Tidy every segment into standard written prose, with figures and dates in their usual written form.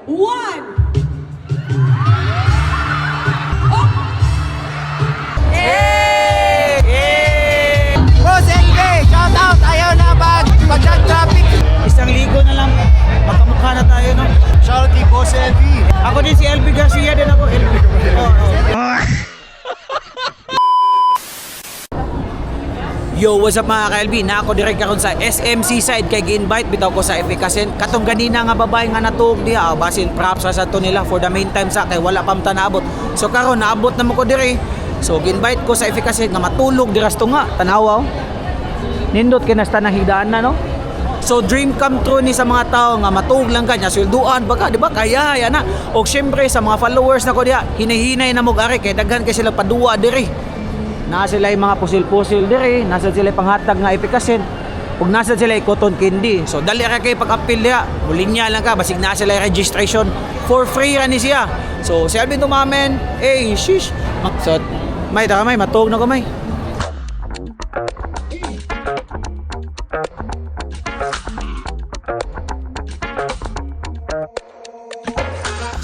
1. Boss LB, shout out! Ayaw na pag-chat traffic. Isang ligo na lang, magkamukha na tayo, no? Shout out kay Boss LB. Ako din si LB Garcia din ako. LB. Yo, what's up mga ka-LB? Na ako direct karon sa SMC side kay gi-invite bitaw ko sa Efficacy. Katong ganina nga babae nga natuog diha, basin props sa to nila for the meantime sa kay wala pa ta naabot. So karon naabot na mo ko dire. So gi-invite ko sa Efficacy nga matulog diras to nga. Tanawa. Nindot kay nasta nang higdaan na, no? So dream come true ni sa mga tao nga matuog lang kanya swelduan baka di ba kaya na. Og syempre sa mga followers na ko diha, hinahinay na mo ari kay daghan kay sila paduwa dire. Nasa sila yung mga pusil-pusil dire, nasa sila yung panghatag nga Efficacy, ug nasa sila yung cotton candy. So dali ra kay pag-appeal diha, mulinya lang ka basig nasa sila yung registration for free ra ni siya. So si Alvin Tumamen, shish. So may matuog na ko may.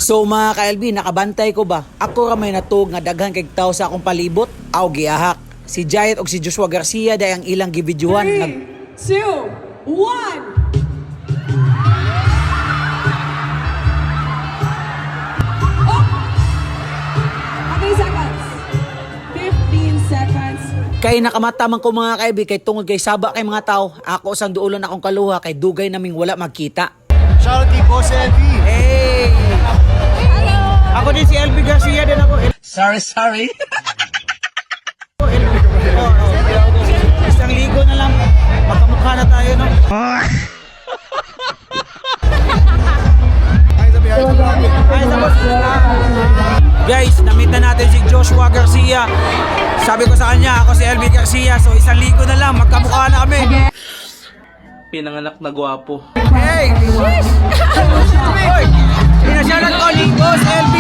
So mga ka-LB, nakabantay ko ba? Ako ra may natuog nga daghan kay tao sa akong palibot, aw giahak. Si Giant og si Joshua Garcia day ang ilang gibidyohan. 3, 2, 1. How many seconds? 15 seconds. Kay nakamata man ko mga ka-LB kay tungod kay saba kay mga tao, ako sang duolon akong kaluha kay dugay naming wala magkita. Shout out kay Boss LB. Hey! Ako din si LB Garcia din ako. Sorry. Isang ligo na lang, magkamukha na tayo, no? Guys, namit na natin si Joshua Garcia. Sabi ko sa kanya, ako si LB Garcia. So isang ligo na lang, magkamukha na kami. Pinanganak na gwapo. Hey! Pinasyalan ko ni Boss LB.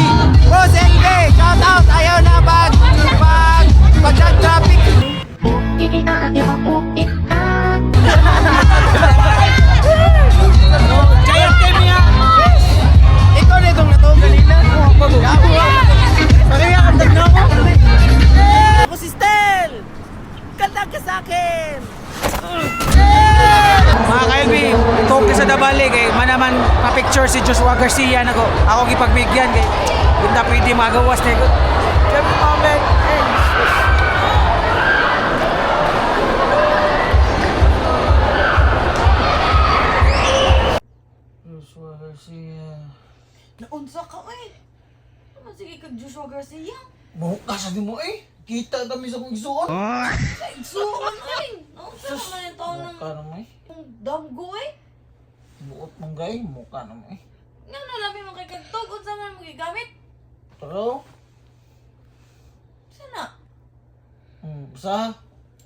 Boss LB, shout out! Ayaw na pag-chat traffic. Giant team niya. Ikaw na itong natuog kanina. Pariya, kandag na ako. Ako si Stel! Kandag ka sa akin! Mga ka-LB, talk ka sa Dabali kay manaman pa-picture si Joshua Garcia na ko. Ako gipagbigyan kay hindi pwede magawas na ko. Sabi mo, man. Joshua Garcia. Naunsa ka eh. Ano sige kag Joshua Garcia? Buka sa mo eh. Kita kami sa kong isuon. Sa igsuon ay. Naunsa ka man yung taon ng Mukha naman eh. damgo eh. Buot mong gay. Mukha naman eh. Nga nalabi mo kay kagtog. Unsa man mo gigamit? Pero, Sana? sa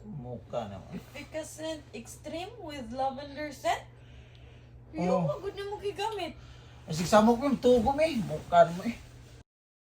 mukha naman. Efficacy Extreme with lavender scent? Oh. Yung pagod na mo gigamit. Asik sa mo ko yung tugo eh. Mukha naman eh.